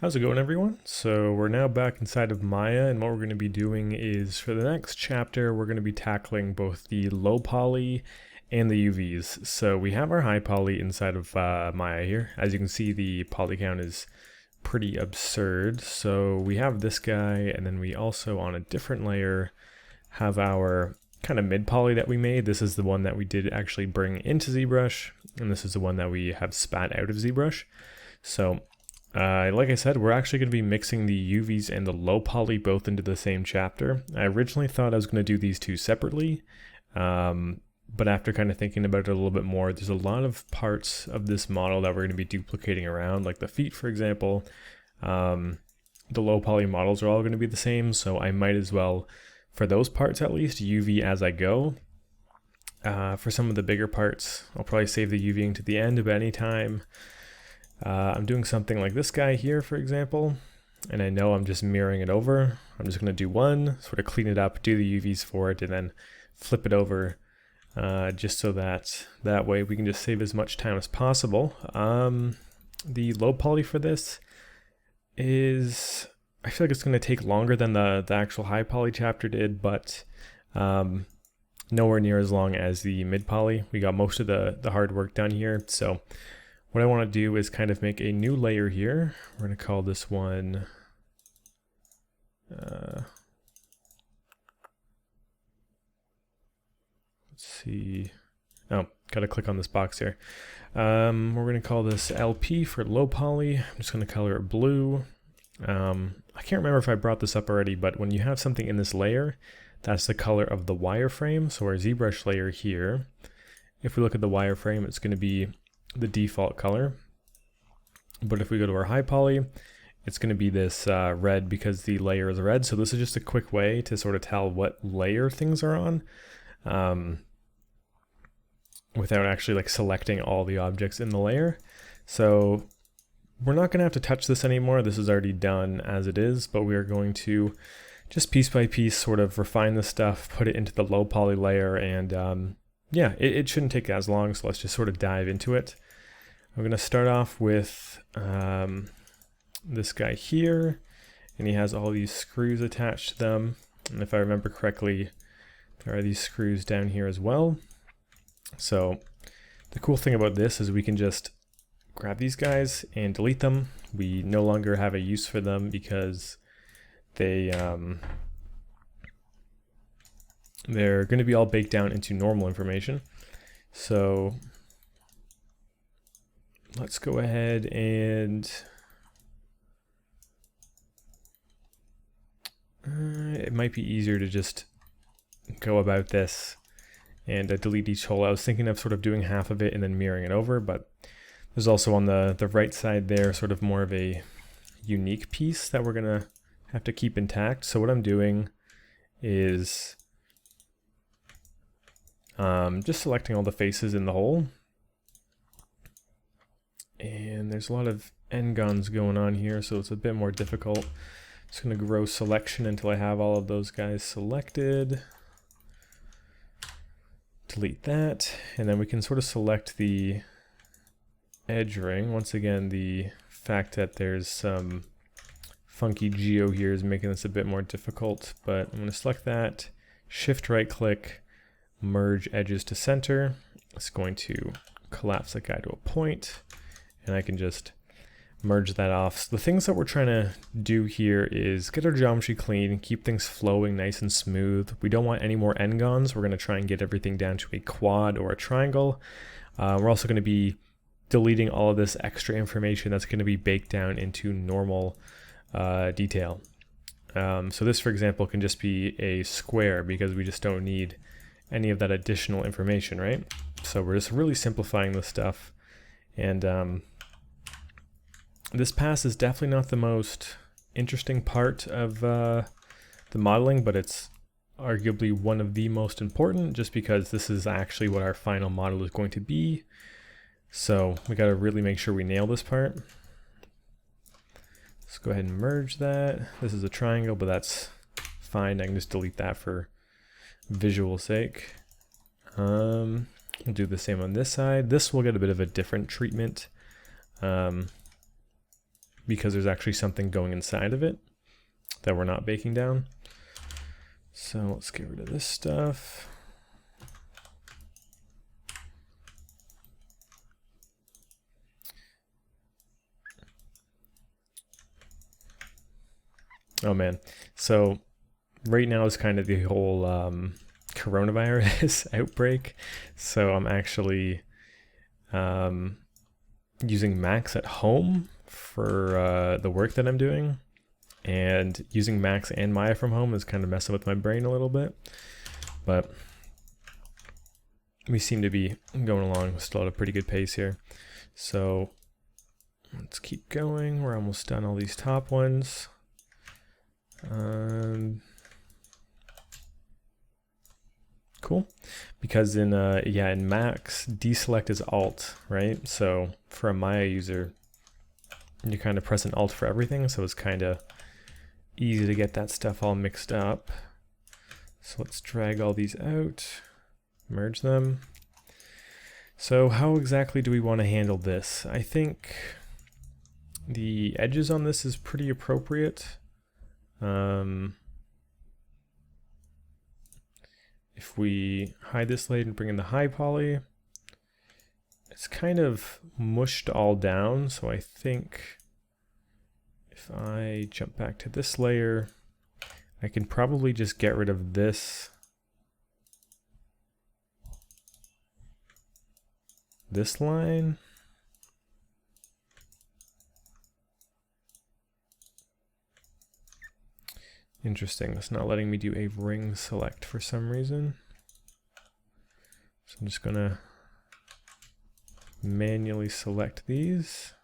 How's it going, everyone? So we're now back inside of Maya, and what we're going to be doing is, for the next chapter, we're going to be tackling both the low poly and the UVs. So we have our high poly inside of Maya here. As you can see, the poly count is pretty absurd. So we have this guy, and then we also, on a different layer, have our kind of mid poly that we made. This is the one that we did actually bring into Zbrush, and this is the one that we have spat out of Zbrush. So like I said, we're actually going to be mixing the UVs and the low poly both into the same chapter. I originally thought I was going to do these two separately, but after kind of thinking about it a little bit more, there's a lot of parts of this model that we're going to be duplicating around, like the feet, for example. The low poly models are all going to be the same, so I might as well, for those parts at least, UV as I go. For some of the bigger parts, I'll probably save the UVing to the end, but anytime I'm doing something like this guy here, for example, and I know I'm just mirroring it over. I'm just going to do one, sort of clean it up, do the UVs for it, and then flip it over, just so that way we can just save as much time as possible. The low poly for this is, I feel like it's going to take longer than the actual high poly chapter did, but nowhere near as long as the mid poly. We got most of the hard work done here, so what I want to do is kind of make a new layer here. We're going to call this one let's see. Oh, got to click on this box here. We're going to call this LP for low poly. I'm just going to color it blue. I can't remember if I brought this up already, but when you have something in this layer, that's the color of the wireframe. So our ZBrush layer here, if we look at the wireframe, it's going to be the default color. But if we go to our high poly, it's going to be this red because the layer is red. So this is just a quick way to sort of tell what layer things are on, without actually like selecting all the objects in the layer. So we're not going to have to touch this anymore. This is already done as it is, but we are going to just piece by piece sort of refine the stuff, put it into the low poly layer, and yeah, it shouldn't take as long, so let's just sort of dive into it. I'm going to start off with this guy here, and he has all these screws attached to them, and if I remember correctly, there are these screws down here as well. So the cool thing about this is we can just grab these guys and delete them. We no longer have a use for them because they're going to be all baked down into normal information. So let's go ahead and it might be easier to just go about this and delete each hole. I was thinking of sort of doing half of it and then mirroring it over, but there's also on the right side there sort of more of a unique piece that we're going to have to keep intact. So what I'm doing is just selecting all the faces in the hole. And there's a lot of n-gons going on here, so it's a bit more difficult. Just going to grow selection until I have all of those guys selected. Delete that, and then we can sort of select the edge ring. Once again, the fact that there's some funky geo here is making this a bit more difficult, but I'm going to select that, shift right click, merge edges to center. It's going to collapse that guy to a point, and I can just merge that off. So the things that we're trying to do here is get our geometry clean, keep things flowing nice and smooth. We don't want any more n-gons. We're going to try and get everything down to a quad or a triangle. We're also going to be deleting all of this extra information that's going to be baked down into normal detail. So this, for example, can just be a square because we just don't need any of that additional information, right? So we're just really simplifying this stuff. And this pass is definitely not the most interesting part of the modeling, but it's arguably one of the most important just because this is actually what our final model is going to be. So we got to really make sure we nail this part. Let's go ahead and merge that. This is a triangle, but that's fine. I can just delete that for visual sake. We'll do the same on this side. This will get a bit of a different treatment. because there's actually something going inside of it that we're not baking down. So let's get rid of this stuff. Oh man, so right now is kind of the whole coronavirus outbreak. So I'm actually using Macs at home for the work that I'm doing. And using Max and Maya from home is kind of messing with my brain a little bit. But we seem to be going along still at a pretty good pace here. So let's keep going. We're almost done all these top ones. Cool. Because in Max, deselect is Alt, right? So for a Maya user, you kind of press an Alt for everything, so it's kind of easy to get that stuff all mixed up. So let's drag all these out, merge them. So how exactly do we want to handle this? I think the edges on this is pretty appropriate. If we hide this layer and bring in the high poly, it's kind of mushed all down, so I think if I jump back to this layer, I can probably just get rid of this line. Interesting, it's not letting me do a ring select for some reason. So I'm just gonna manually select these.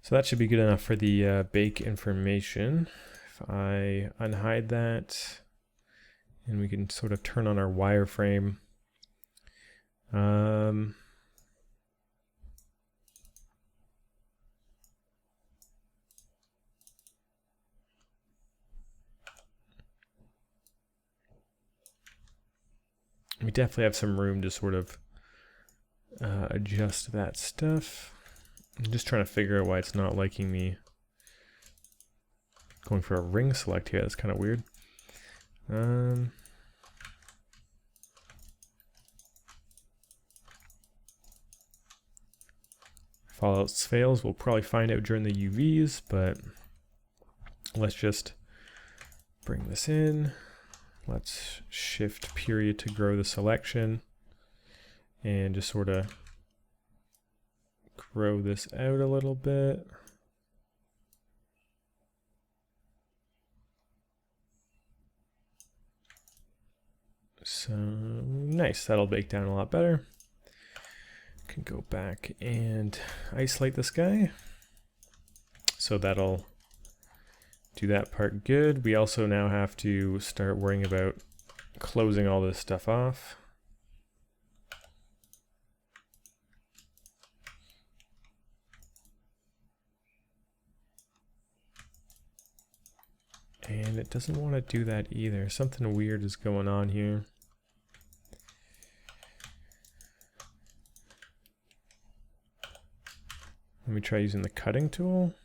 So that should be good enough for the bake information. If I unhide that, and we can sort of turn on our wireframe. We definitely have some room to sort of adjust that stuff. I'm just trying to figure out why it's not liking me going for a ring select here. That's kind of weird. If all else fails, we'll probably find out during the UVs, but let's just bring this in. Let's shift period to grow the selection and just sort of grow this out a little bit. So nice, that'll bake down a lot better. Can go back and isolate this guy. So that'll do that part good. We also now have to start worrying about closing all this stuff off. And it doesn't want to do that either. Something weird is going on here. Let me try using the cutting tool.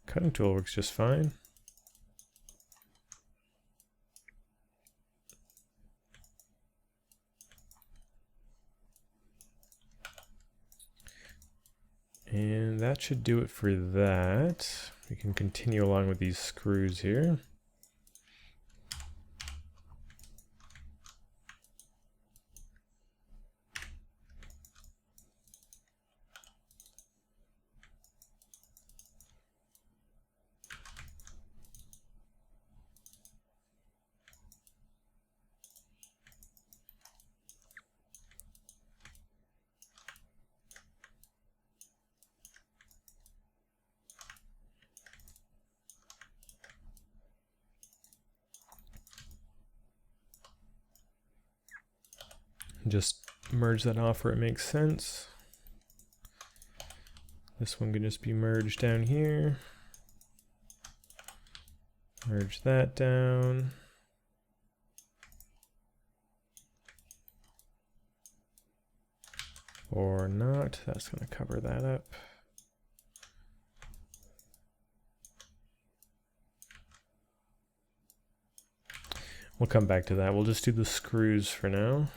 Cutting tool works just fine. And that should do it for that. We can continue along with these screws here. Just merge that off where it makes sense. This one can just be merged down here. Merge that down. or not. That's going to cover that up. We'll come back to that. We'll just do the screws for now.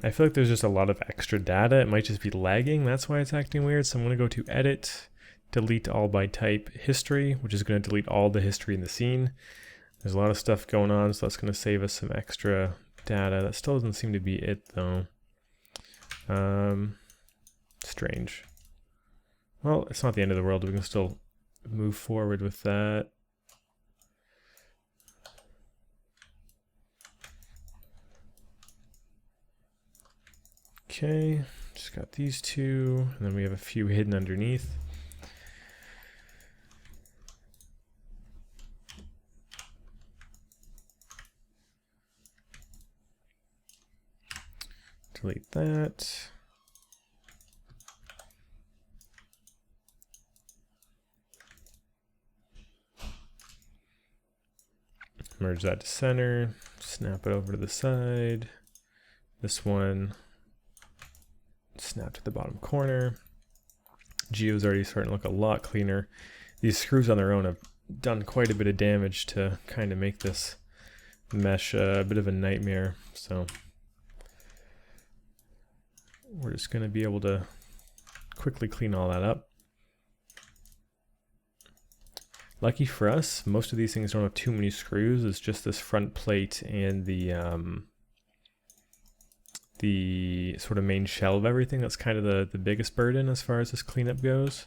I feel like there's just a lot of extra data. It might just be lagging. That's why it's acting weird. So I'm going to go to Edit, Delete All by Type History, which is going to delete all the history in the scene. There's a lot of stuff going on, so that's going to save us some extra data. That still doesn't seem to be it, though. Strange. Well, it's not the end of the world. We can still move forward with that. Okay, just got these two, and then we have a few hidden underneath. Delete that. Merge that to center, snap it over to the side. This one, snap to the bottom corner. Geo's already starting to look a lot cleaner. These screws on their own have done quite a bit of damage to kind of make this mesh a bit of a nightmare. So we're just going to be able to quickly clean all that up. Lucky for us, most of these things don't have too many screws. It's just this front plate and the sort of main shell of everything. That's kind of the biggest burden as far as this cleanup goes.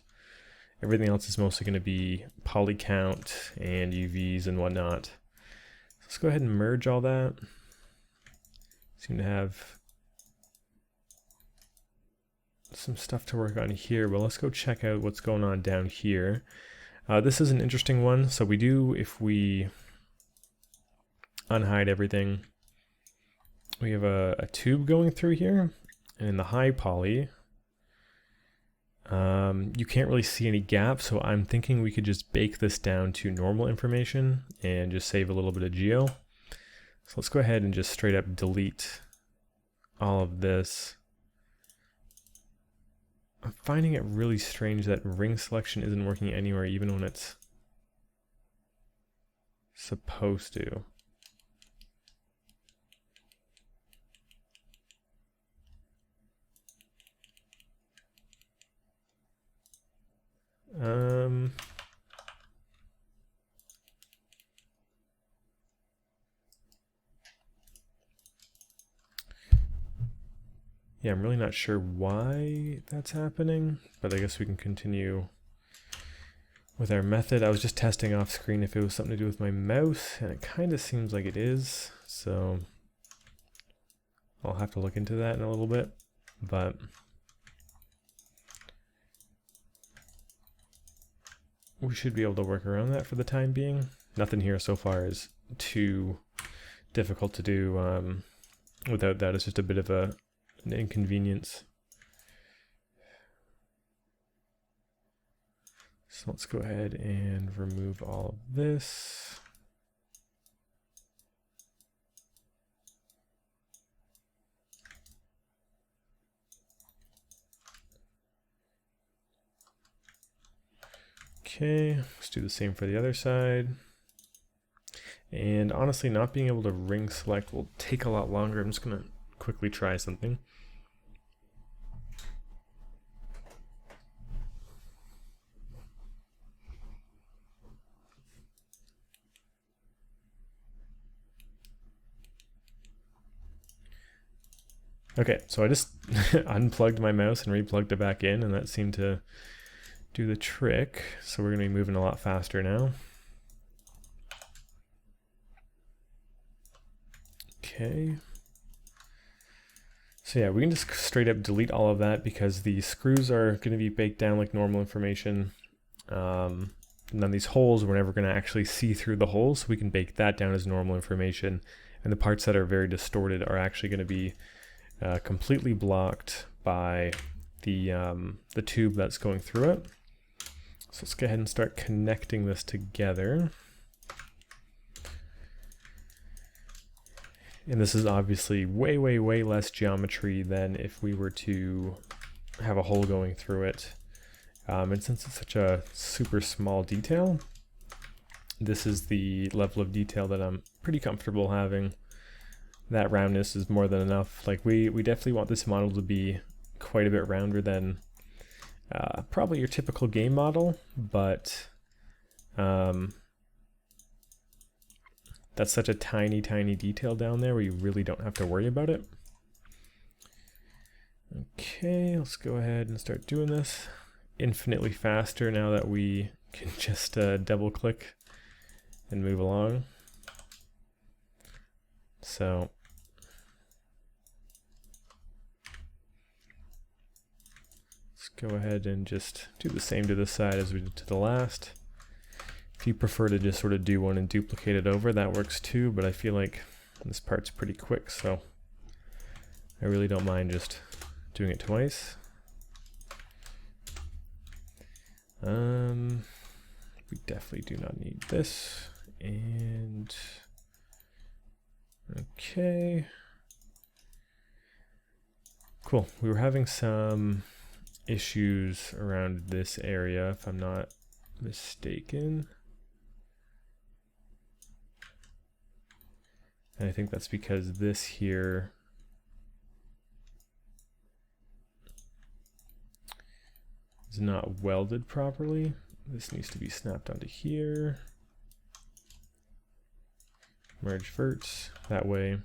Everything else is mostly going to be poly count and UVs and whatnot. So let's go ahead and merge all that. Seem to have some stuff to work on here, but let's go check out what's going on down here. This is an interesting one. So we do, if we unhide everything, we have a tube going through here, and in the high poly, you can't really see any gaps, so I'm thinking we could just bake this down to normal information and just save a little bit of geo. So let's go ahead and just straight up delete all of this. I'm finding it really strange that ring selection isn't working anywhere, even when it's supposed to. Yeah, I'm really not sure why that's happening, but I guess we can continue with our method. I was just testing off screen if it was something to do with my mouse, and it kind of seems like it is, so I'll have to look into that in a little bit, but we should be able to work around that for the time being. Nothing here so far is too difficult to do without that. It's just a bit of an inconvenience. So let's go ahead and remove all of this. Okay, let's do the same for the other side. And honestly, not being able to ring select will take a lot longer. I'm just gonna quickly try something. Okay, so I just unplugged my mouse and replugged it back in, and that seemed to do the trick. So we're going to be moving a lot faster now. Okay. So yeah, we can just straight up delete all of that because the screws are going to be baked down like normal information. And then these holes, we're never going to actually see through the holes, so we can bake that down as normal information. and the parts that are very distorted are actually going to be completely blocked by the tube that's going through it. So let's go ahead and start connecting this together. And this is obviously way less geometry than if we were to have a hole going through it. And since it's such a super small detail, this is the level of detail that I'm pretty comfortable having. That roundness is more than enough. Like we definitely want this model to be quite a bit rounder than probably your typical game model, but that's such a tiny detail down there where you really don't have to worry about it. Okay, let's go ahead and start doing this infinitely faster now that we can just double click and move along. So let's go ahead and just do the same to this side as we did to the last. If you prefer to just sort of do one and duplicate it over, that works too, but I feel like this part's pretty quick, so I really don't mind just doing it twice. We definitely do not need this, and okay. Cool, we were having some issues around this area, if I'm not mistaken. And I think that's because this here is not welded properly. This needs to be snapped onto here. Merge verts, that way.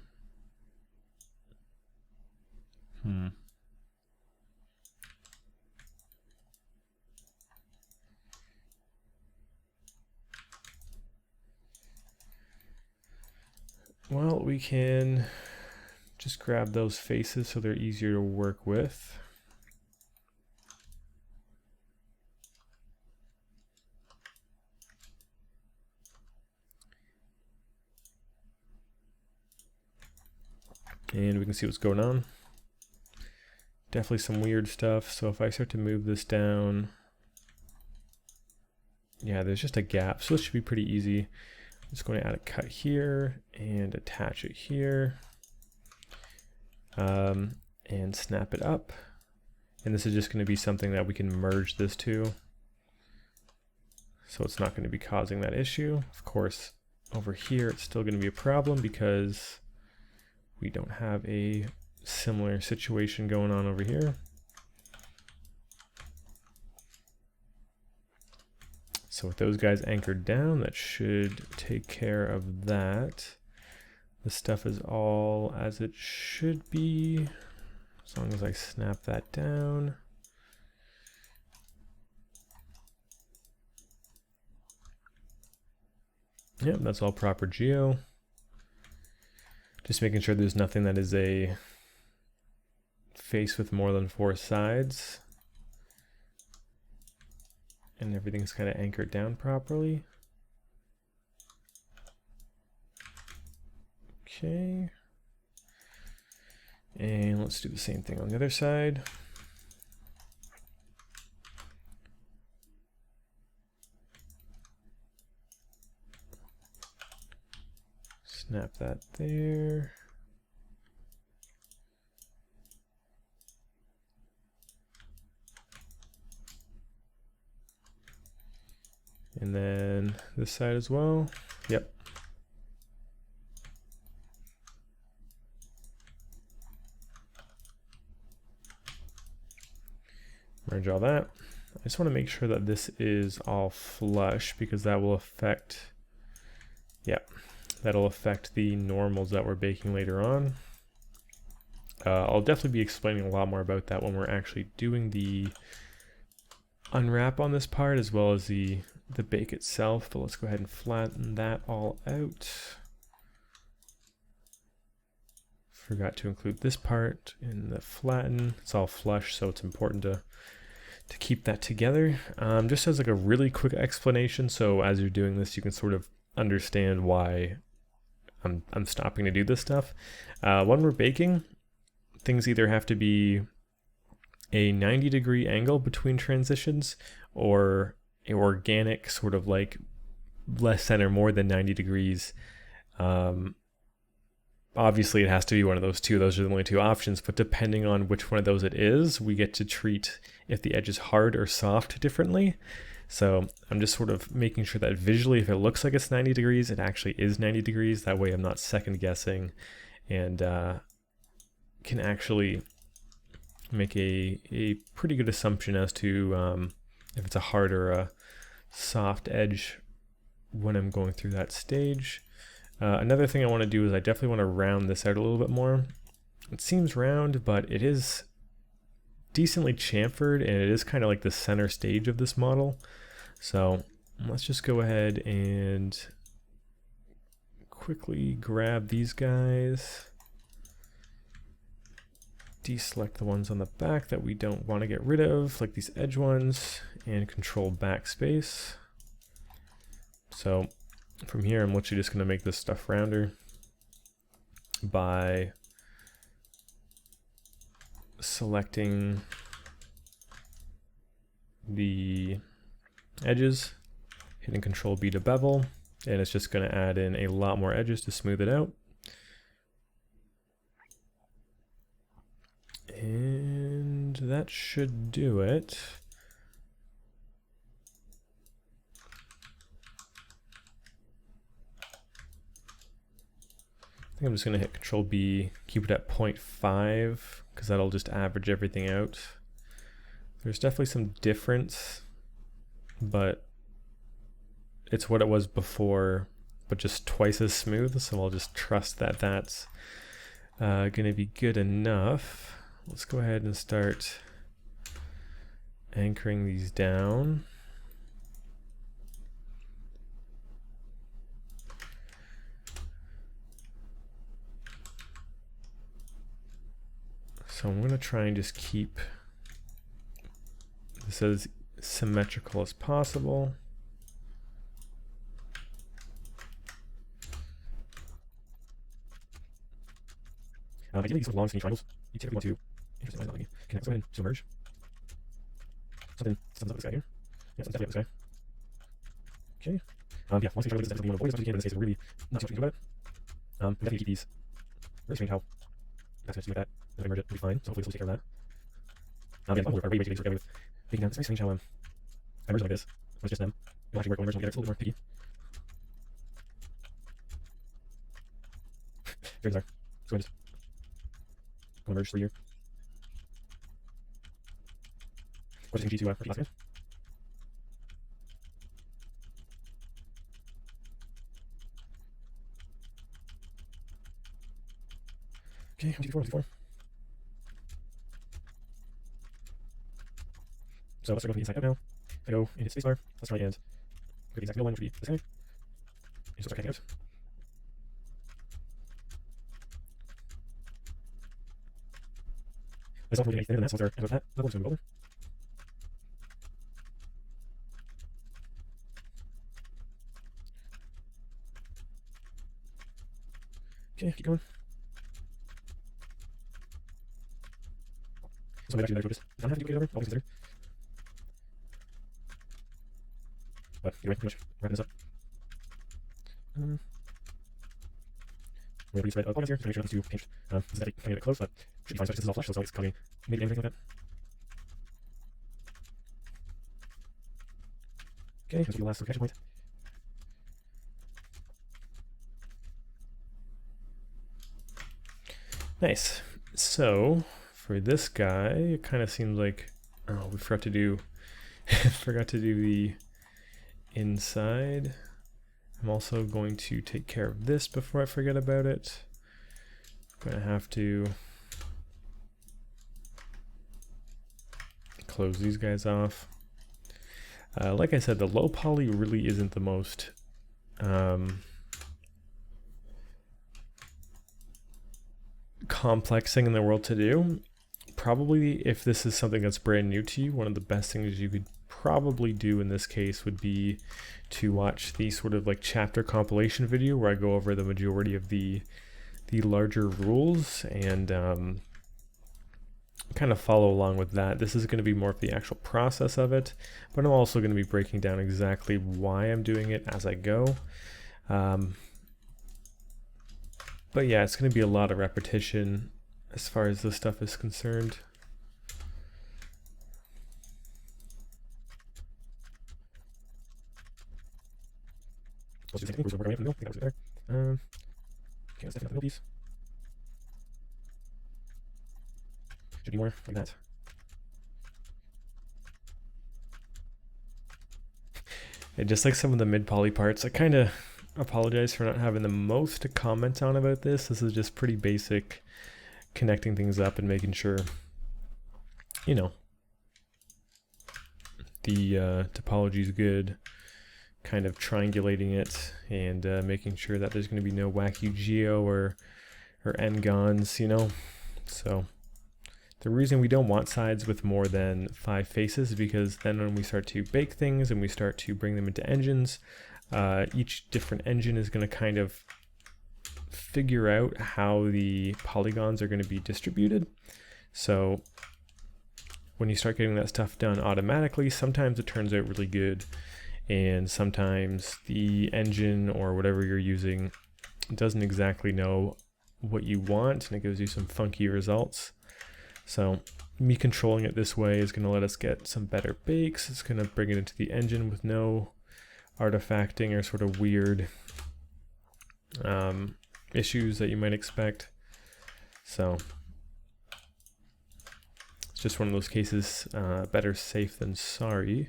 Well, we can just grab those faces so they're easier to work with. And we can see what's going on. Definitely some weird stuff. So if I start to move this down, yeah, there's just a gap. So this should be pretty easy. I'm just going to add a cut here and attach it here. And snap it up. And this is just going to be something that we can merge this to. So it's not going to be causing that issue. Of course, over here, it's still going to be a problem because we don't have a similar situation going on over here. So with those guys anchored down, that should take care of that. The stuff is all as it should be, as long as I snap that down. Yep, that's all proper geo. Just making sure there's nothing that is a face with more than 4 sides. And everything's kind of anchored down properly. Okay. And let's do the same thing on the other side. Snap that there. And then this side as well. Yep. Merge all that. I just want to make sure that this is all flush because that will affect, yep, that'll affect the normals that we're baking later on. I'll definitely be explaining a lot more about that when we're actually doing the unwrap on this part as well as the bake itself, but let's go ahead and flatten that all out. Forgot to include this part in the flatten. It's all flush, so it's important to keep that together. Just as like a really quick explanation, so as you're doing this, you can sort of understand why I'm stopping to do this stuff. When we're baking, things either have to be a 90-degree angle between transitions or an organic sort of like less than or more than 90 degrees. Obviously it has to be one of those two. Those are the only two options, but depending on which one of those it is, we get to treat if the edge is hard or soft differently. So I'm just sort of making sure that visually, if it looks like it's 90 degrees, it actually is 90 degrees. That way I'm not second guessing and can actually make a pretty good assumption as to if it's a hard or a soft edge when I'm going through that stage. Another thing I want to do is I definitely want to round this out a little bit more. It seems round, but it is decently chamfered, and it is kind of like the center stage of this model. So let's just go ahead and quickly grab these guys, deselect the ones on the back that we don't want to get rid of, like these edge ones, and control backspace. So from here, I'm literally just going to make this stuff rounder by selecting the edges, hitting Control B to bevel, and it's just going to add in a lot more edges to smooth it out. And that should do it. I think I'm just going to hit Control B, keep it at 0.5, because that'll just average everything out. There's definitely some difference, but it's what it was before, but just twice as smooth, so I'll just trust that that's going to be good enough. Let's go ahead and start anchoring these down. So I'm going to try and just keep this as symmetrical as possible. Ideally, these long skinny triangles, you typically want to, interesting, connect. Let's go ahead and merge. Something up this guy here. Yeah, something definitely up this guy. Okay. Yeah, long skinny triangles is definitely one of the ways as much as you can in this case. We're really not too much to do about it. We definitely keep these really strange how that's going to do that. If I merge it, it'll be fine. So hopefully this will take care of that. Yeah, our way to with making down. It's very strange how I merge like this. When it's just them. It'll actually work when we merge them together. It's a little bit more picky. Very bizarre. So go ahead and just go merge through here. Or just G to repeat last again. Okay, 1, 2, 4, 1, 2, 4. So let's start going inside out now. If I go and hit spacebar, let's try and go to the exact middle line, which would be this guy. And just start cutting out. This also really thinner than that, so let's start that level to move over. Okay, keep going. So maybe actually better focus. I don't have to duplicate over, all things considered. But anyway, pretty much wrapping this up. We're going to respread polygons here to make sure nothing's too pinched. This is actually coming a bit close, but should be fine, especially this is all flush, so it's always cutting maybe anything like that. Okay, let's do the last location point. Nice. So for this guy, it kind of seems like, oh, we forgot to do the inside. I'm also going to take care of this before I forget about it. I'm going to have to close these guys off. Like I said, the low poly really isn't the most complex thing in the world to do. Probably if this is something that's brand new to you, one of the best things you could probably do in this case would be to watch the sort of like chapter compilation video where I go over the majority of the larger rules and kind of follow along with that. This is going to be more of the actual process of it, but I'm also going to be breaking down exactly why I'm doing it as I go. But yeah, it's going to be a lot of repetition as far as this stuff is concerned. Okay, let's definitely these. Should be more like that. And just like some of the mid-poly parts, I kind of apologize for not having the most to comment on about this. This is just pretty basic, connecting things up and making sure, you know, the topology is good, kind of triangulating it and making sure that there's going to be no wacky geo or n-gons, you know. So the reason we don't want sides with more than 5 faces is because then when we start to bake things and we start to bring them into engines, each different engine is going to kind of figure out how the polygons are going to be distributed. So when you start getting that stuff done automatically, sometimes it turns out really good, and sometimes the engine or whatever you're using doesn't exactly know what you want and it gives you some funky results. So me controlling it this way is going to let us get some better bakes. It's going to bring it into the engine with no artifacting or sort of weird issues that you might expect. So it's just one of those cases, better safe than sorry.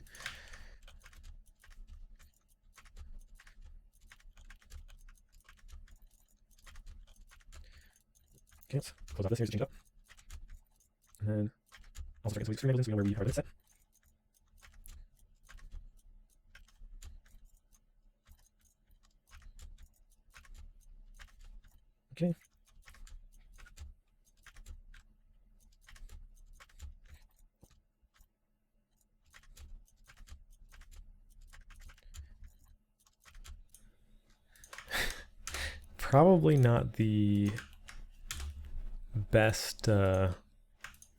Okay, let's close out this here to change it up. And then also start getting some screen evidence, we know where we are set. Okay. Probably not the best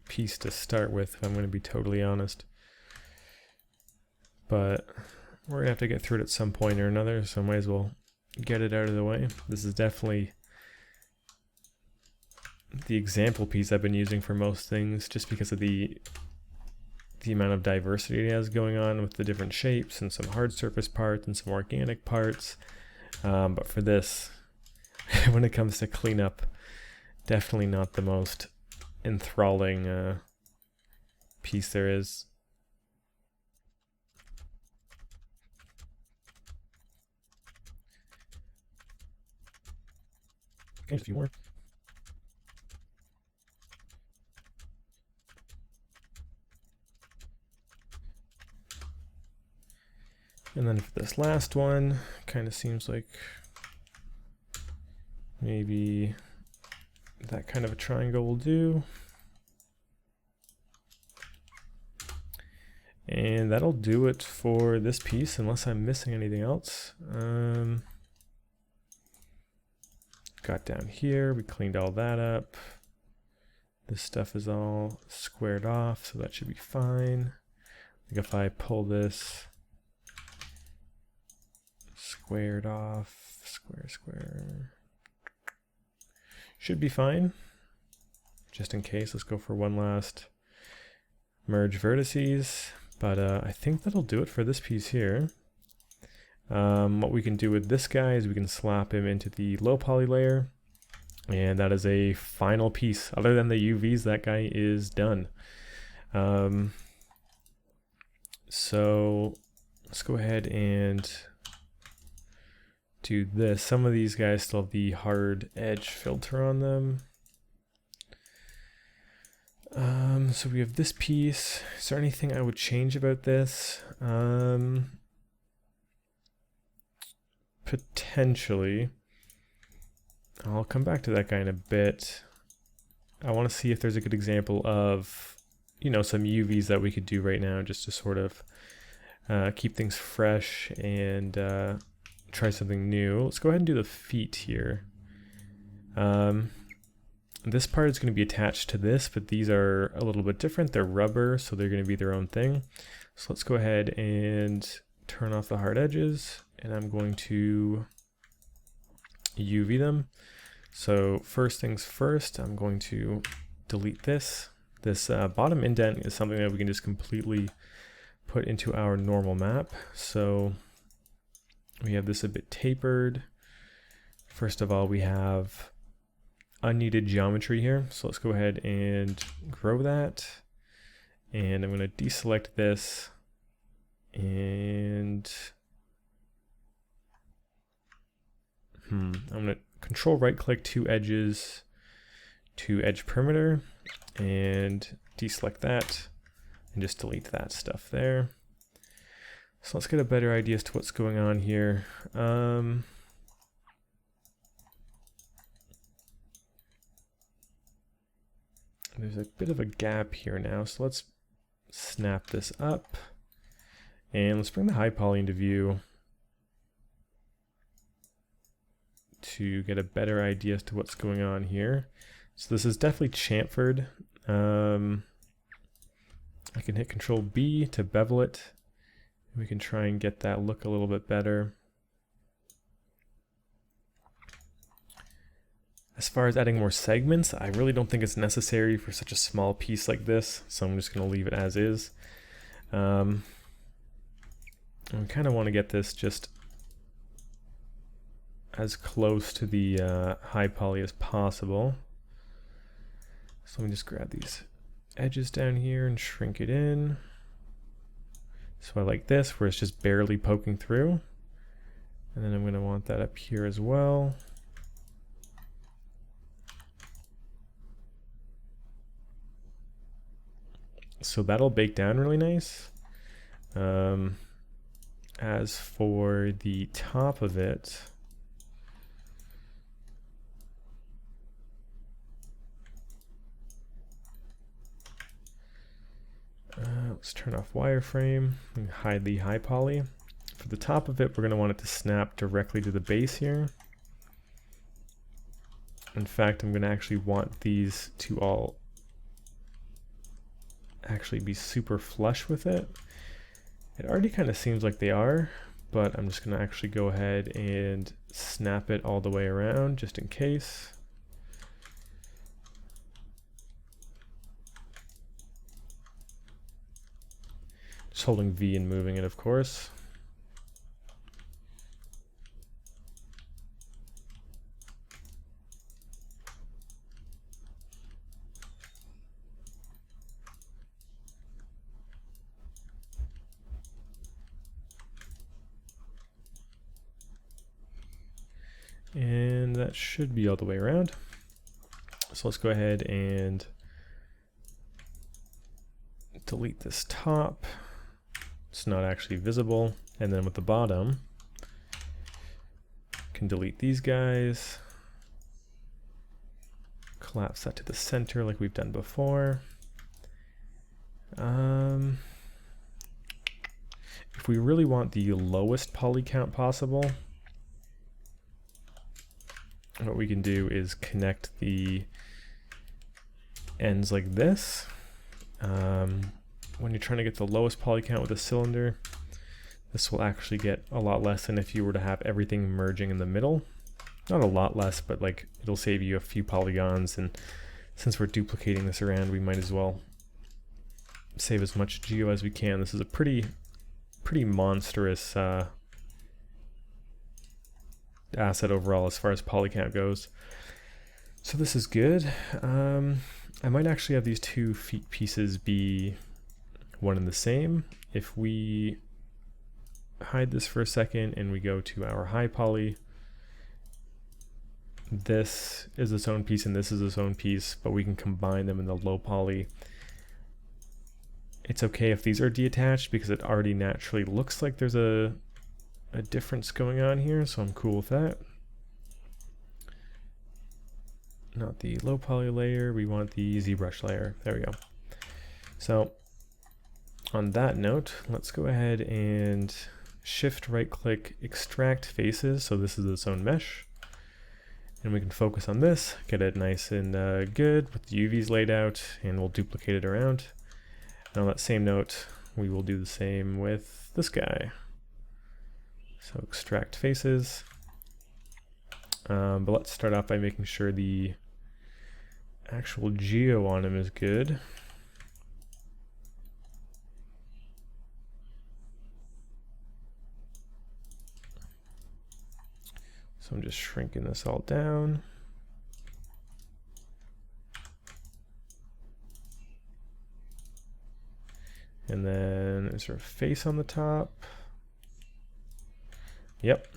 piece to start with, if I'm going to be totally honest. But we're going to have to get through it at some point or another, so I might as well get it out of the way. This is definitely the example piece I've been using for most things, just because of the amount of diversity it has going on with the different shapes and some hard surface parts and some organic parts. But for this, when it comes to cleanup, definitely not the most enthralling piece there is. Okay, just a few more. And then for this last one, kind of seems like maybe that kind of a triangle will do. And that'll do it for this piece, unless I'm missing anything else. Got down here, we cleaned all that up. This stuff is all squared off, so that should be fine. Like if I pull this squared off, square, should be fine. Just in case, let's go for one last merge vertices. But I think that'll do it for this piece here. What we can do with this guy is we can slap him into the low poly layer, and that is a final piece. Other than the UVs, that guy is done. So let's go ahead and do this. Some of these guys still have the hard edge filter on them. So we have this piece. Is there anything I would change about this? Potentially. I'll come back to that guy in a bit. I want to see if there's a good example of, you know, some UVs that we could do right now, just to sort of keep things fresh and try something new. Let's go ahead and do the feet here. This part is going to be attached to this, but these are a little bit different. They're rubber, so they're going to be their own thing. So let's go ahead and turn off the hard edges, and I'm going to UV them. So first things first, I'm going to delete this. This bottom indent is something that we can just completely put into our normal map. So we have this a bit tapered. First of all, we have unneeded geometry here. So let's go ahead and grow that. And I'm going to deselect this and I'm going to control right click two edges to edge perimeter and deselect that and just delete that stuff there. So let's get a better idea as to what's going on here. There's a bit of a gap here now, so let's snap this up and let's bring the high poly into view to get a better idea as to what's going on here. So this is definitely chamfered. I can hit Control B to bevel it. We can try and get that look a little bit better. As far as adding more segments, I really don't think it's necessary for such a small piece like this, so I'm just going to leave it as is. And we kind of want to get this just as close to the high poly as possible. So let me just grab these edges down here and shrink it in. So I like this, where it's just barely poking through. And then I'm going to want that up here as well. So that'll bake down really nice. As for the top of it, let's turn off wireframe and hide the high poly. For the top of it, we're going to want it to snap directly to the base here. In fact, I'm going to actually want these to all actually be super flush with it. It already kind of seems like they are, but I'm just going to actually go ahead and snap it all the way around just in case. Just holding V and moving it, of course. And that should be all the way around. So let's go ahead and delete this top. It's not actually visible. And then with the bottom, can delete these guys. Collapse that to the center like we've done before. If we really want the lowest poly count possible, what we can do is connect the ends like this. When you're trying to get the lowest poly count with a cylinder, this will actually get a lot less than if you were to have everything merging in the middle. Not a lot less, but like it'll save you a few polygons, and since we're duplicating this around, we might as well save as much geo as we can. This is a pretty monstrous asset overall as far as poly count goes. So this is good. I might actually have these two feet pieces be one and the same. If we hide this for a second and we go to our high poly, this is its own piece and this is its own piece, but we can combine them in the low poly. It's okay if these are detached because it already naturally looks like there's a difference going on here, so I'm cool with that. Not the low poly layer, we want the Zbrush layer. There we go. So On that note, let's go ahead and shift right click extract faces. So this is its own mesh. And we can focus on this, get it nice and good with the UVs laid out, and we'll duplicate it around. And on that same note, we will do the same with this guy. So extract faces. But let's start off by making sure the actual geo on him is good. So I'm just shrinking this all down. And then is there a face on the top? Yep.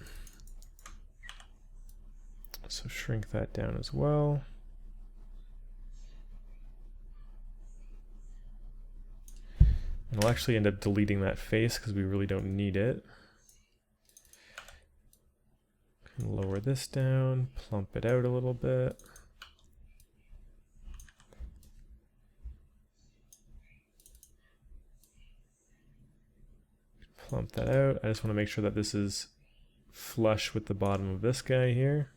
So shrink that down as well. And I'll actually end up deleting that face because we really don't need it. Lower this down, plump it out a little bit. Plump that out. I just want to make sure that this is flush with the bottom of this guy here.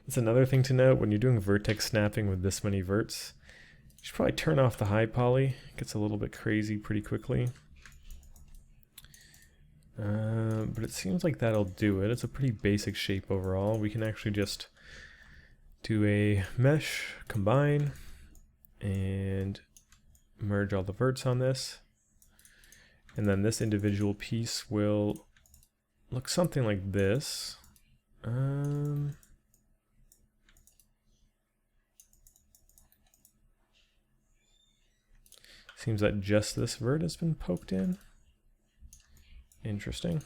That's another thing to note when you're doing vertex snapping with this many verts. You should probably turn off the high poly. It gets a little bit crazy pretty quickly. But it seems like that'll do it. It's a pretty basic shape overall. We can actually just do a mesh, combine, and merge all the verts on this. And then this individual piece will look something like this. Seems that just this vert has been poked in. Interesting.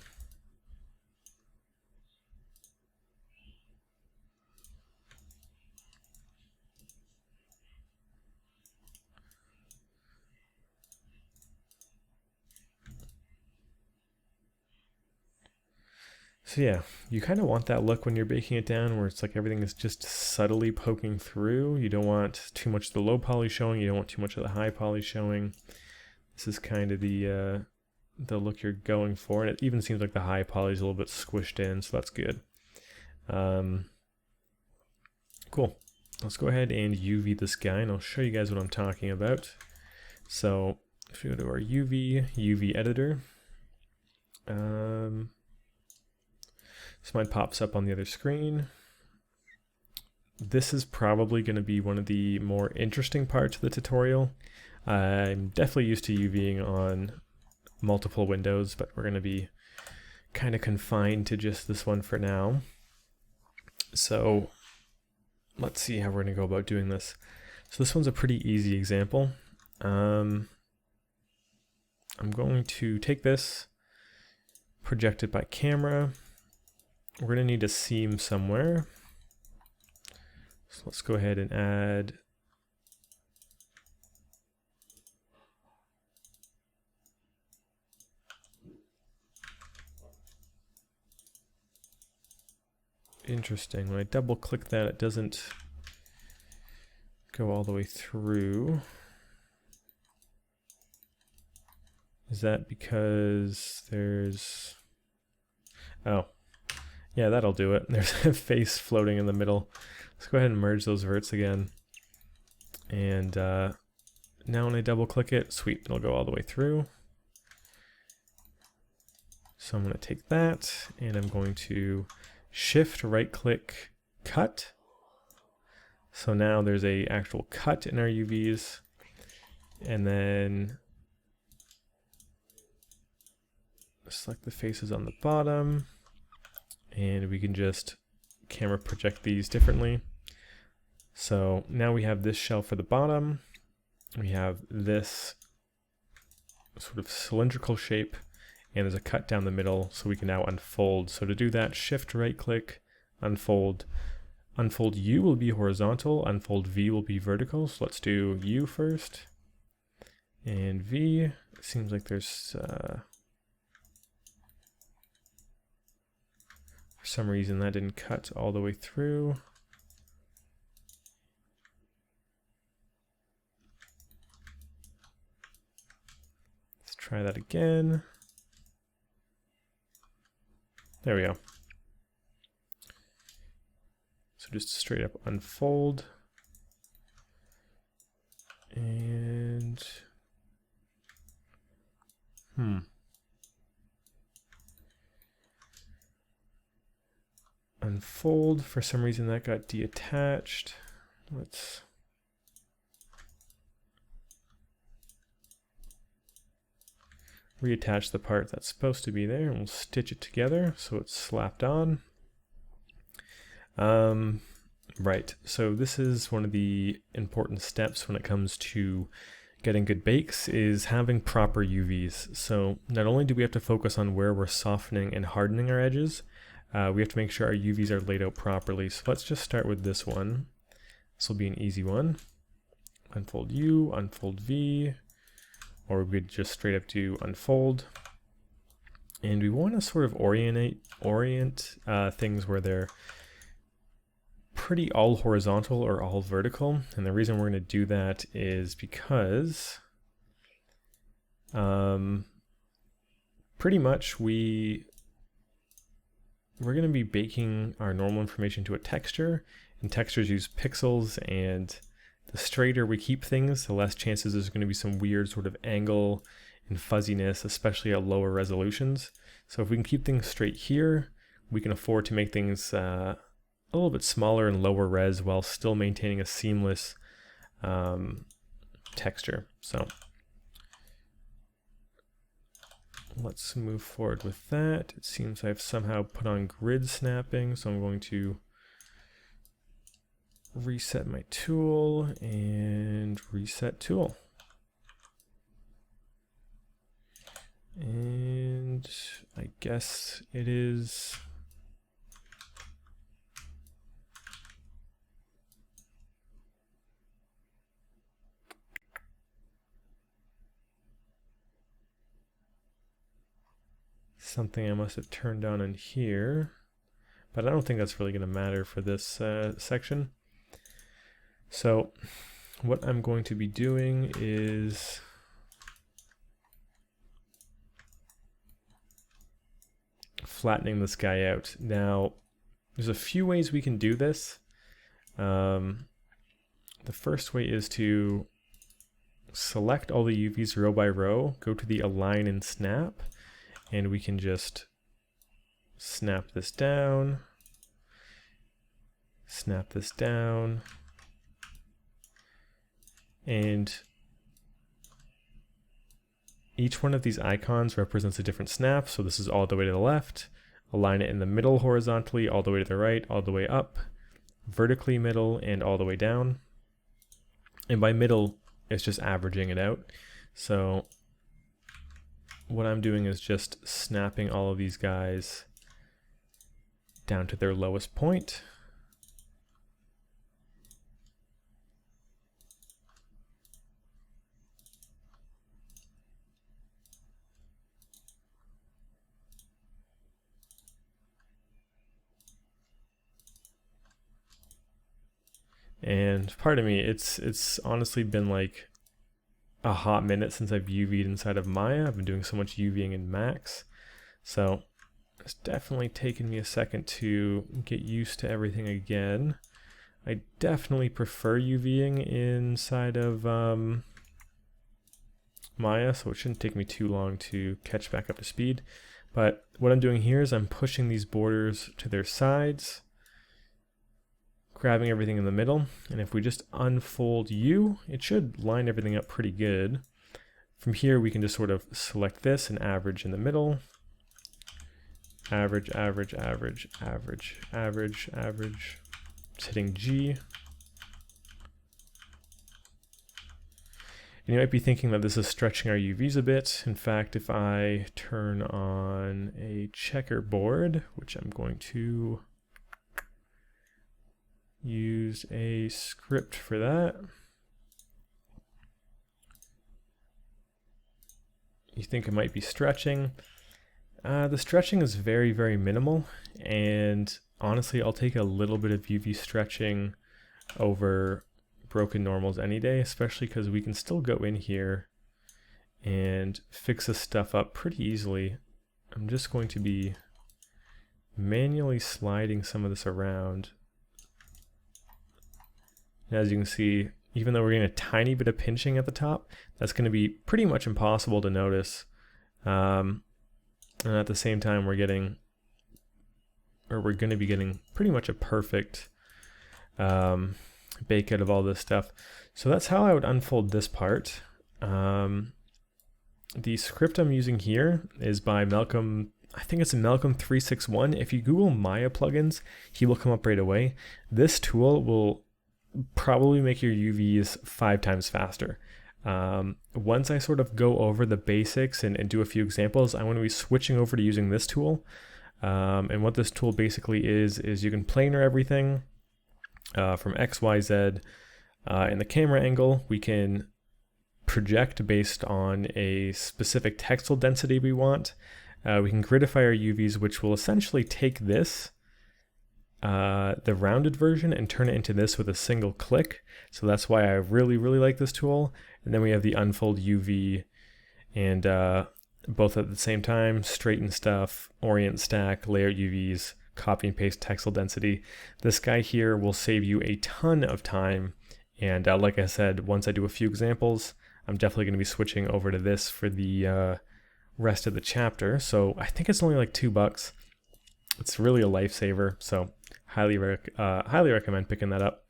So yeah, you kind of want that look when you're baking it down where it's like everything is just subtly poking through. You don't want too much of the low poly showing, you don't want too much of the high poly showing. This is kind of the look you're going for, and it even seems like the high poly is a little bit squished in, so that's good. Cool. Let's go ahead and UV this guy, and I'll show you guys what I'm talking about. So if we go to our UV editor, this mine pops up on the other screen. This is probably going to be one of the more interesting parts of the tutorial. I'm definitely used to UVing on multiple windows, but we're going to be kind of confined to just this one for now. So let's see how we're going to go about doing this. So this one's a pretty easy example. I'm going to take this, project it by camera. We're going to need a seam somewhere. So let's go ahead and add interesting. When I double click that, it doesn't go all the way through. Is that because there's... Oh. Yeah, that'll do it. There's a face floating in the middle. Let's go ahead and merge those verts again. And now when I double click it, sweet, it'll go all the way through. So I'm going to take that and I'm going to shift right click cut. So now there's a actual cut in our UVs. And then select the faces on the bottom. And we can just camera project these differently. So now we have this shell for the bottom. We have this sort of cylindrical shape, and there's a cut down the middle, so we can now unfold. So to do that, shift right click, unfold. Unfold U will be horizontal, unfold V will be vertical. So let's do U first. And V, it seems like there's for some reason that didn't cut all the way through. try that again. There we go. So just straight up unfold. And unfold. For some reason that got deattached. Let's reattach the part that's supposed to be there, and we'll stitch it together so it's slapped on. Right, so this is one of the important steps when it comes to getting good bakes, is having proper UVs. So not only do we have to focus on where we're softening and hardening our edges, we have to make sure our UVs are laid out properly. So let's just start with this one. This will be an easy one. Unfold U, unfold V, or we could just straight up do unfold. And we want to sort of orient things where they're pretty all horizontal or all vertical. And the reason we're going to do that is because pretty much we're going to be baking our normal information to a texture, and textures use pixels, and the straighter we keep things, the less chances there's going to be some weird sort of angle and fuzziness, especially at lower resolutions. So if we can keep things straight here, we can afford to make things a little bit smaller and lower res while still maintaining a seamless texture. So let's move forward with that. It seems I've somehow put on grid snapping, so I'm going to reset my tool and reset tool. And I guess it is something I must have turned on in here, but I don't think that's really going to matter for this section. So what I'm going to be doing is flattening this guy out. Now, there's a few ways we can do this. The first way is to select all the UVs row by row, go to the align and snap, and we can just snap this down, snap this down, and each one of these icons represents a different snap. So this is all the way to the left, align it in the middle horizontally, all the way to the right, all the way up, vertically middle, and all the way down. And by middle, it's just averaging it out. So what I'm doing is just snapping all of these guys down to their lowest point. And pardon me, it's honestly been like a hot minute since I've UV'd inside of Maya. I've been doing so much UVing in Max, so it's definitely taken me a second to get used to everything again. I definitely prefer UVing inside of Maya, so it shouldn't take me too long to catch back up to speed. But what I'm doing here is I'm pushing these borders to their sides, grabbing everything in the middle, and if we just unfold U, it should line everything up pretty good. From here we can just sort of select this and average in the middle. Average, average, average, average, average, average. Just hitting G. And you might be thinking that this is stretching our UVs a bit. In fact, if I turn on a checkerboard, which I'm going to use a script for that. You think it might be stretching. The stretching is very, very minimal, and honestly, I'll take a little bit of UV stretching over broken normals any day, especially because we can still go in here and fix this stuff up pretty easily. I'm just going to be manually sliding some of this around. As you can see, even though we're getting a tiny bit of pinching at the top, that's going to be pretty much impossible to notice. And at the same time, we're going to be getting pretty much a perfect bake out of all this stuff. So that's how I would unfold this part. The script I'm using here is by Malcolm. I think it's Malcolm361. If you Google Maya plugins, he will come up right away. This tool will probably make your UVs 5 times faster. Once I sort of go over the basics and do a few examples, I'm going to be switching over to using this tool. And what this tool basically is you can planar everything from X, Y, Z. In the camera angle, we can project based on a specific textile density we want. We can gridify our UVs, which will essentially take this, the rounded version, and turn it into this with a single click. So that's why I really, really like this tool. And then we have the unfold UV, and both at the same time, straighten stuff, orient stack, layout UVs, copy and paste textile density. This guy here will save you a ton of time. And like I said, once I do a few examples, I'm definitely going to be switching over to this for the rest of the chapter. So I think it's only like $2. It's really a lifesaver. So highly recommend picking that up.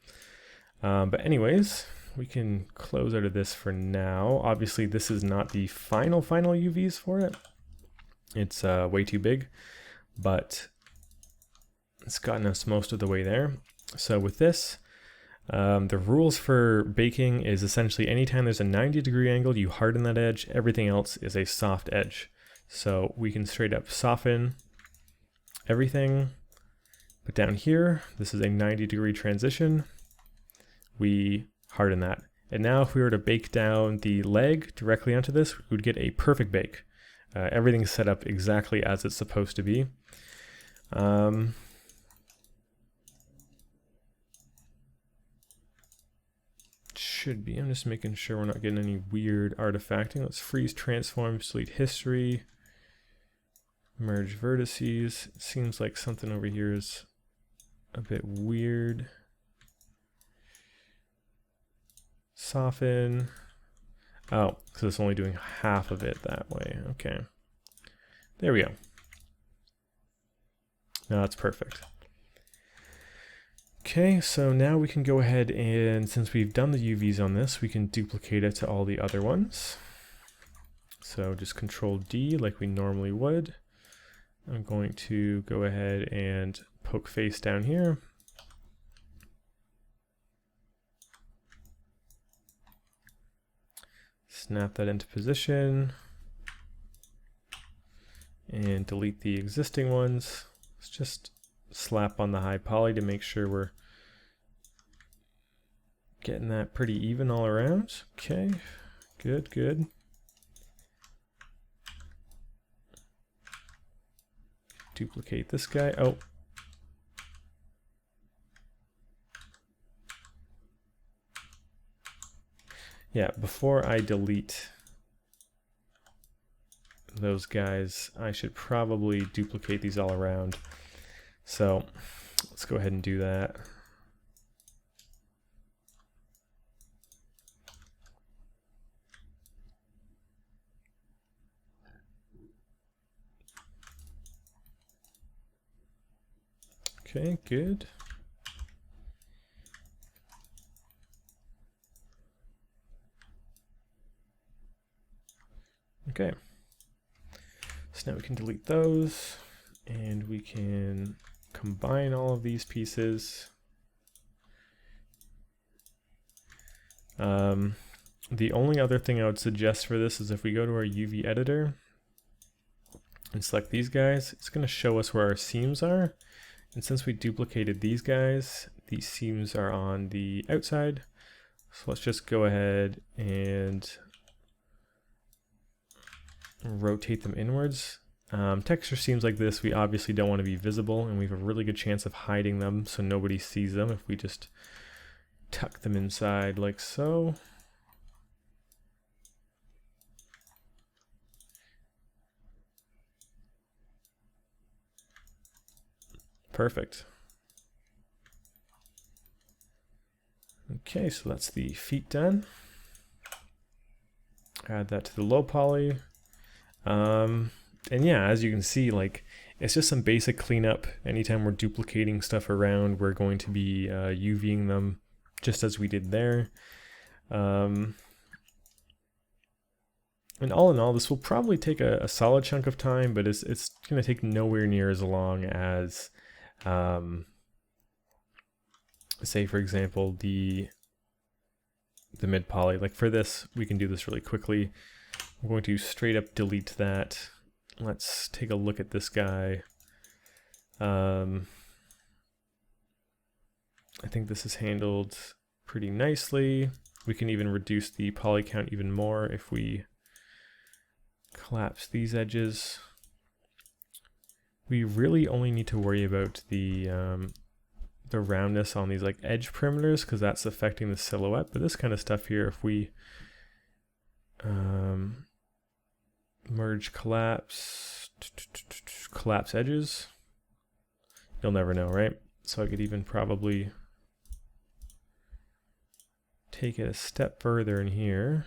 But anyways, we can close out of this for now. Obviously, this is not the final UVs for it. It's way too big, but it's gotten us most of the way there. So with this, the rules for baking is essentially anytime there's a 90-degree angle, you harden that edge. Everything else is a soft edge. So we can straight up soften everything. But down here, this is a 90-degree transition. We harden that. And now if we were to bake down the leg directly onto this, we would get a perfect bake. Everything's set up exactly as it's supposed to be. Should be. I'm just making sure we're not getting any weird artifacting. Let's freeze transform, delete history, merge vertices. It seems like something over here is a bit weird. Soften. Oh, because it's only doing half of it that way. Okay. There we go. Now that's perfect. Okay, so now we can go ahead and, since we've done the UVs on this, we can duplicate it to all the other ones. So just Control D like we normally would. I'm going to go ahead and poke face down here. Snap that into position. And delete the existing ones. Let's just slap on the high poly to make sure we're getting that pretty even all around. Okay, good, good. Duplicate this guy. Oh. Yeah, before I delete those guys, I should probably duplicate these all around. So let's go ahead and do that. Okay, good. Okay. So now we can delete those, and we can combine all of these pieces. The only other thing I would suggest for this is if we go to our UV editor and select these guys, it's going to show us where our seams are. And since we duplicated these guys, these seams are on the outside. So let's just go ahead and rotate them inwards. Texture seams like this, we obviously don't want to be visible, and we have a really good chance of hiding them so nobody sees them if we just tuck them inside like so. perfect. Okay, so that's the feet done. Add that to the low poly. And yeah, as you can see, like, it's just some basic cleanup. Anytime we're duplicating stuff around, we're going to be UVing them just as we did there. And all in all, this will probably take a solid chunk of time, but it's going to take nowhere near as long as, say, for example, the mid poly. Like for this, we can do this really quickly. I'm going to straight up delete that. Let's take a look at this guy. I think this is handled pretty nicely. We can even reduce the poly count even more if we collapse these edges. We really only need to worry about the roundness on these like edge perimeters, because that's affecting the silhouette. But this kind of stuff here, if we merge, collapse edges, you'll never know, right? So I could even probably take it a step further in here.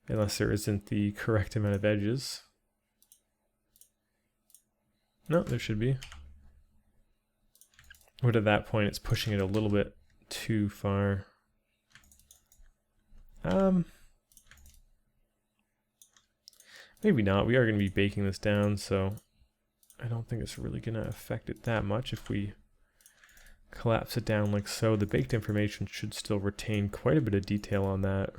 Unless there isn't the correct amount of edges. No, there should be. But at that point, it's pushing it a little bit too far. Maybe not. We are going to be baking this down, so I don't think it's really going to affect it that much if we collapse it down like so. The baked information should still retain quite a bit of detail on that.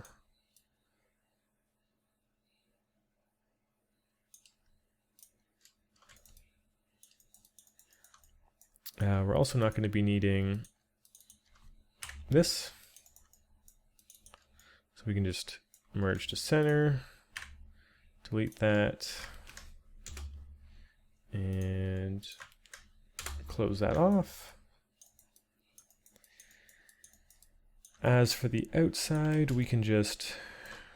We're also not going to be needing this. So we can just merge to center, delete that, and close that off. As for the outside, we can just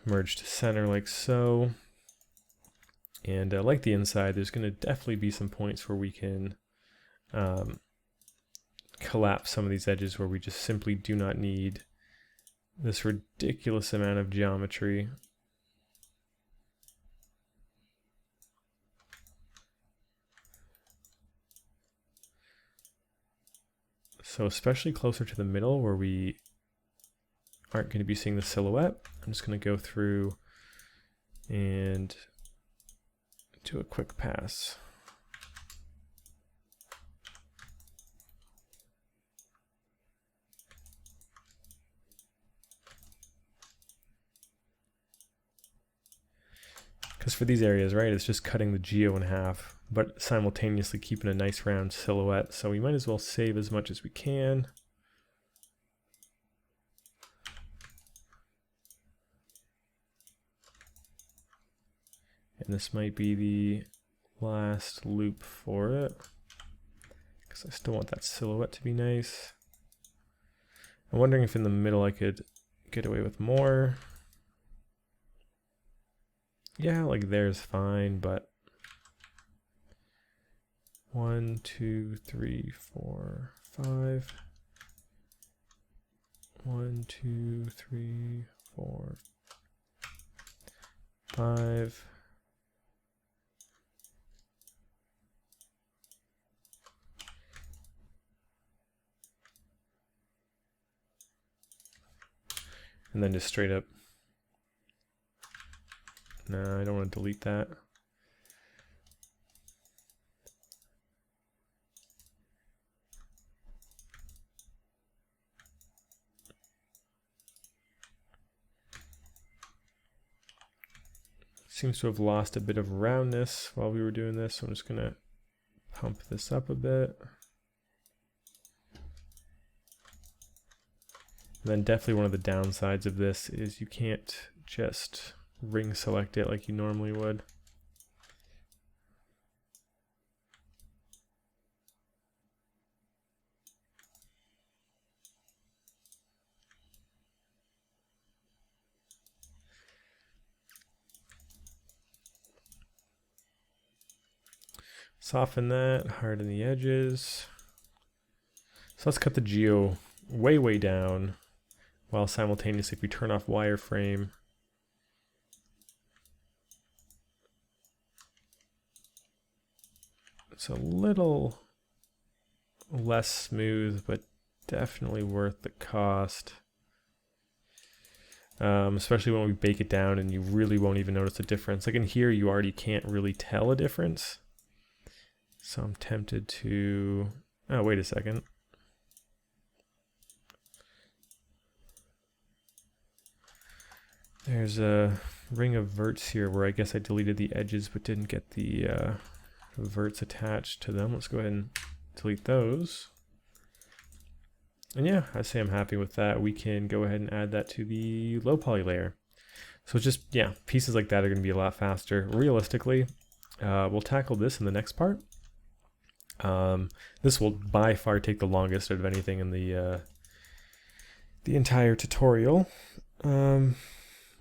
merge to center like so. And like the inside, there's going to definitely be some points where we can collapse some of these edges where we just simply do not need this ridiculous amount of geometry. So especially closer to the middle where we aren't going to be seeing the silhouette, I'm just going to go through and do a quick pass. Because for these areas, right, it's just cutting the geo in half, but simultaneously keeping a nice round silhouette. So we might as well save as much as we can. And this might be the last loop for it, because I still want that silhouette to be nice. I'm wondering if in the middle I could get away with more. Yeah, like there's fine, but 1, 2, 3, 4, 5. 1, 2, 3, 4, 5. And then just straight up. No, I don't want to delete that. Seems to have lost a bit of roundness while we were doing this, so I'm just going to pump this up a bit. And then definitely one of the downsides of this is you can't just ring select it like you normally would. Soften that, harden the edges. So let's cut the geo way, way down while simultaneously if we turn off wireframe. It's a little less smooth, but definitely worth the cost. Especially when we bake it down and you really won't even notice a difference. Like in here, you already can't really tell a difference. So I'm tempted to, oh, wait a second. There's a ring of verts here where I guess I deleted the edges but didn't get the verts attached to them. Let's go ahead and delete those. And yeah, I say I'm happy with that. We can go ahead and add that to the low poly layer. So it's just, yeah, pieces like that are going to be a lot faster. Realistically, we'll tackle this in the next part. This will by far take the longest out of anything in the entire tutorial.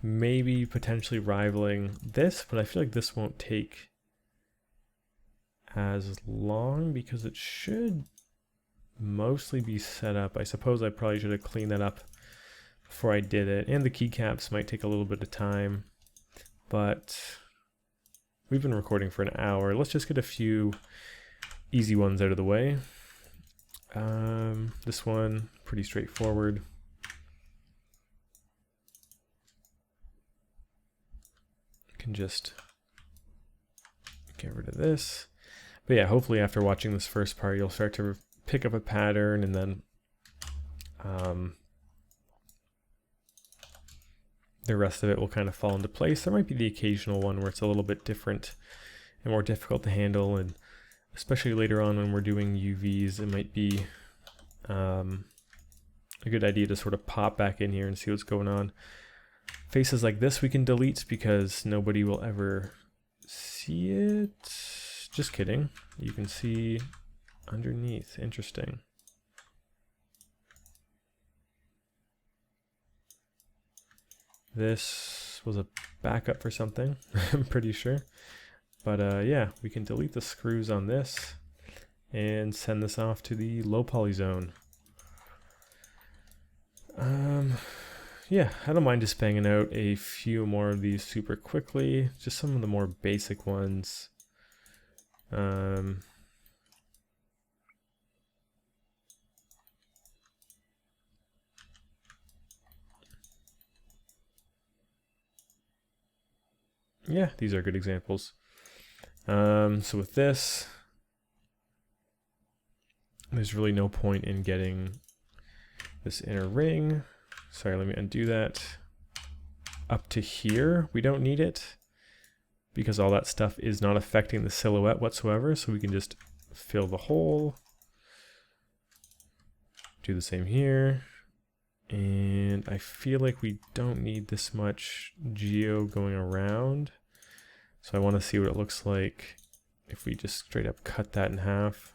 Maybe potentially rivaling this, but I feel like this won't take as long because it should mostly be set up. I suppose I probably should have cleaned that up before I did it, and the keycaps might take a little bit of time, but we've been recording for an hour. Let's just get a few easy ones out of the way. This one, pretty straightforward. Can just get rid of this. But yeah, hopefully after watching this first part, you'll start to pick up a pattern, and then the rest of it will kind of fall into place. There might be the occasional one where it's a little bit different and more difficult to handle, and especially later on when we're doing UVs, it might be a good idea to sort of pop back in here and see what's going on. Faces like this we can delete because nobody will ever see it. Just kidding. You can see underneath. Interesting. This was a backup for something, I'm pretty sure. But yeah, we can delete the screws on this and send this off to the low poly zone. Yeah, I don't mind just banging out a few more of these super quickly, just some of the more basic ones. Yeah, these are good examples. So with this, there's really no point in getting this inner ring. Sorry, let me undo that. Up to here, we don't need it because all that stuff is not affecting the silhouette whatsoever, so we can just fill the hole. Do the same here. And I feel like we don't need this much geo going around. So I want to see what it looks like if we just straight up cut that in half.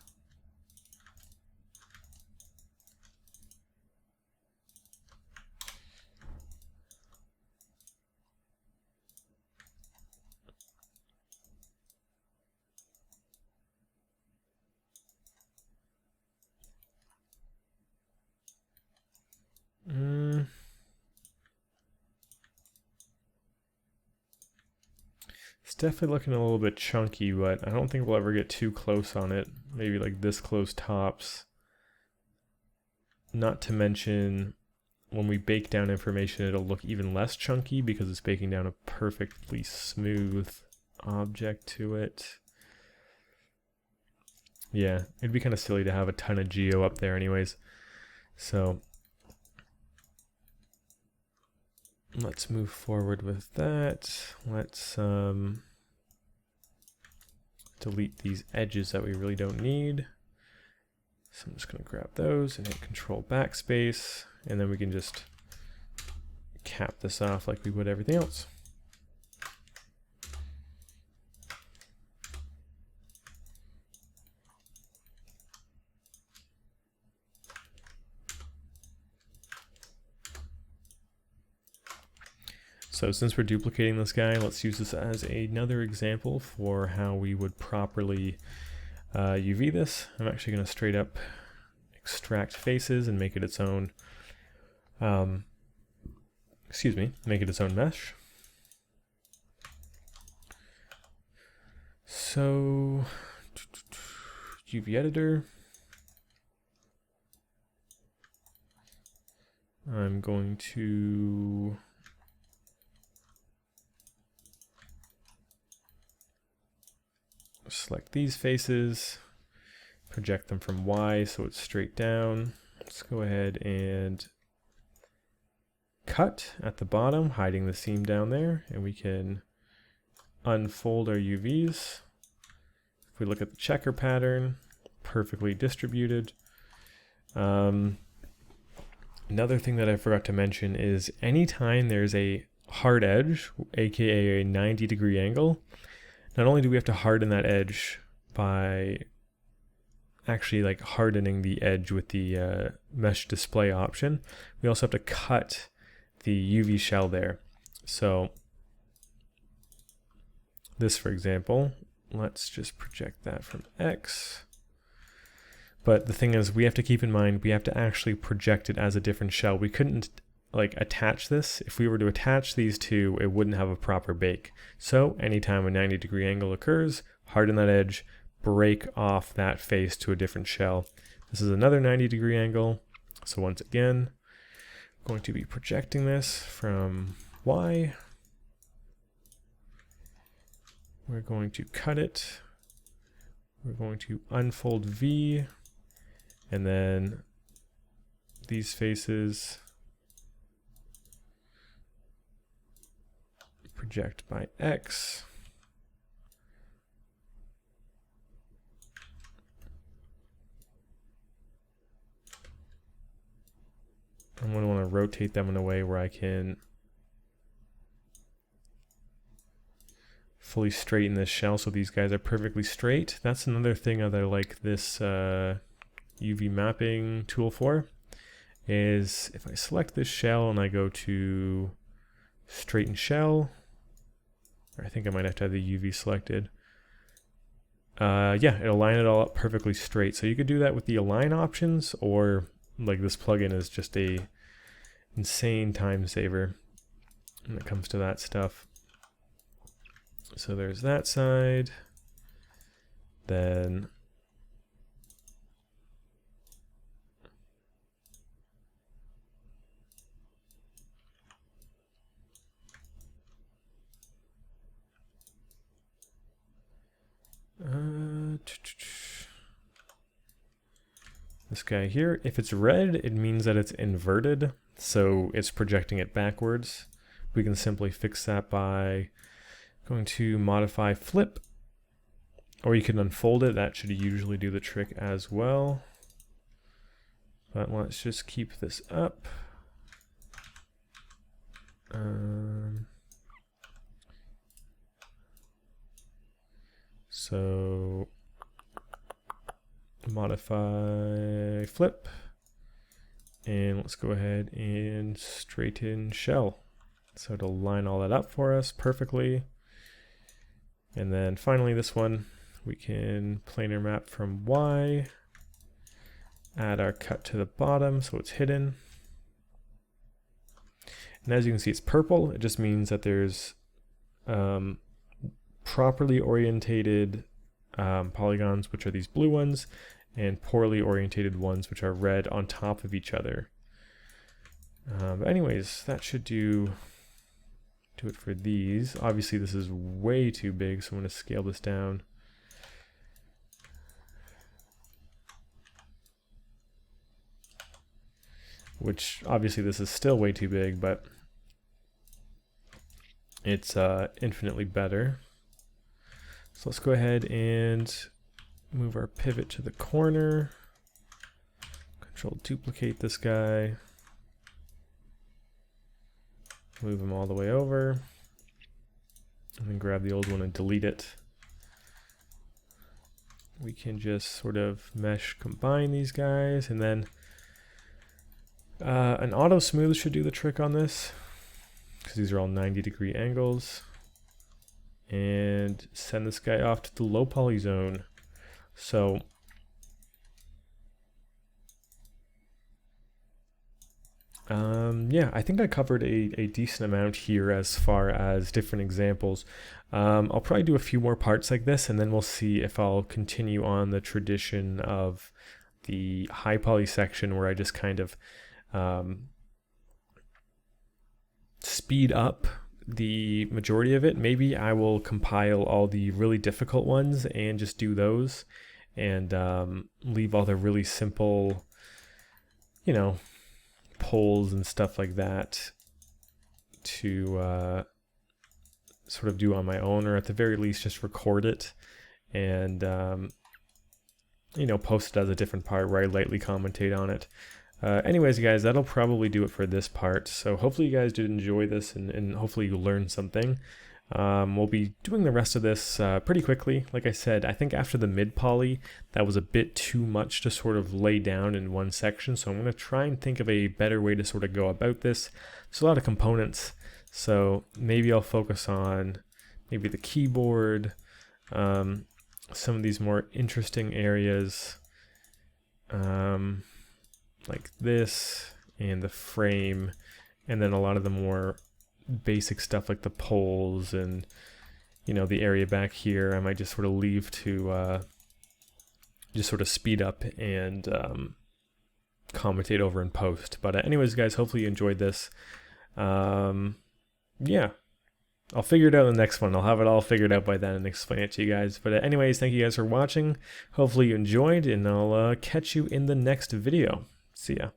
It's definitely looking a little bit chunky, but I don't think we'll ever get too close on it. Maybe like this close tops. Not to mention, when we bake down information, it'll look even less chunky because it's baking down a perfectly smooth object to it. Yeah, it'd be kind of silly to have a ton of geo up there anyways. So let's move forward with that. Let's delete these edges that we really don't need. So I'm just going to grab those and hit Control Backspace, and then we can just cap this off like we would everything else. So since we're duplicating this guy, let's use this as another example for how we would properly UV this. I'm actually going to straight up extract faces and make it its own, make it its own mesh. So, UV editor. I'm going to select these faces, project them from Y so it's straight down. Let's go ahead and cut at the bottom, hiding the seam down there, and we can unfold our UVs. If we look at the checker pattern, perfectly distributed. Another thing that I forgot to mention is anytime there's a hard edge, aka a 90-degree angle, not only do we have to harden that edge by actually like hardening the edge with the mesh display option, we also have to cut the UV shell there. So this, for example, let's just project that from X. But the thing is, we have to keep in mind, we have to actually project it as a different shell. We couldn't like attach this. If we were to attach these two, it wouldn't have a proper bake. So anytime a 90-degree angle occurs, harden that edge, break off that face to a different shell. This is another 90-degree angle. So once again, I'm going to be projecting this from Y. We're going to cut it. We're going to unfold V. And then these faces project by X. I'm going to want to rotate them in a way where I can fully straighten this shell so these guys are perfectly straight. That's another thing that I like this UV mapping tool for, is if I select this shell and I go to straighten shell, or I think I might have to have the UV selected. Yeah, it'll line it all up perfectly straight. So you could do that with the align options, or like this plugin is just a insane time saver when it comes to that stuff. So there's that side. Then this guy here, if it's red, it means that it's inverted, so it's projecting it backwards. We can simply fix that by going to modify flip, or you can unfold it. That should usually do the trick as well. But let's just keep this up. So modify flip, and let's go ahead and straighten shell. So it'll line all that up for us perfectly. And then finally this one, we can planar map from Y, add our cut to the bottom so it's hidden. And as you can see, it's purple. It just means that there's properly orientated polygons, which are these blue ones, and poorly orientated ones, which are red, on top of each other. But anyways, that should do it for these. Obviously this is way too big, so I'm going to scale this down. Which obviously this is still way too big, but it's infinitely better. So let's go ahead and move our pivot to the corner. Control duplicate this guy. Move them all the way over. And then grab the old one and delete it. We can just sort of mesh combine these guys, and then an auto smooth should do the trick on this, because these are all 90-degree angles. And send this guy off to the low poly zone. So yeah, I think I covered a decent amount here as far as different examples. I'll probably do a few more parts like this, and then we'll see if I'll continue on the tradition of the high poly section where I just kind of speed up the majority of it. Maybe I will compile all the really difficult ones and just do those, and leave all the really simple, you know, polls and stuff like that to sort of do on my own, or at the very least just record it and you know, post it as a different part where I lightly commentate on it. Anyways, guys, that'll probably do it for this part. So hopefully you guys did enjoy this, and hopefully you learned something. We'll be doing the rest of this pretty quickly. Like I said, I think after the mid-poly, that was a bit too much to sort of lay down in one section. So I'm going to try and think of a better way to sort of go about this. There's a lot of components, so maybe I'll focus on maybe the keyboard, some of these more interesting areas, like this, and the frame, and then a lot of the more basic stuff like the polls and, you know, the area back here I might just sort of leave to just sort of speed up and commentate over in post. But anyways, guys, hopefully you enjoyed this. Yeah, I'll figure it out in the next one. I'll have it all figured out by then and explain it to you guys. But anyways, thank you guys for watching. Hopefully you enjoyed, and I'll catch you in the next video. See ya.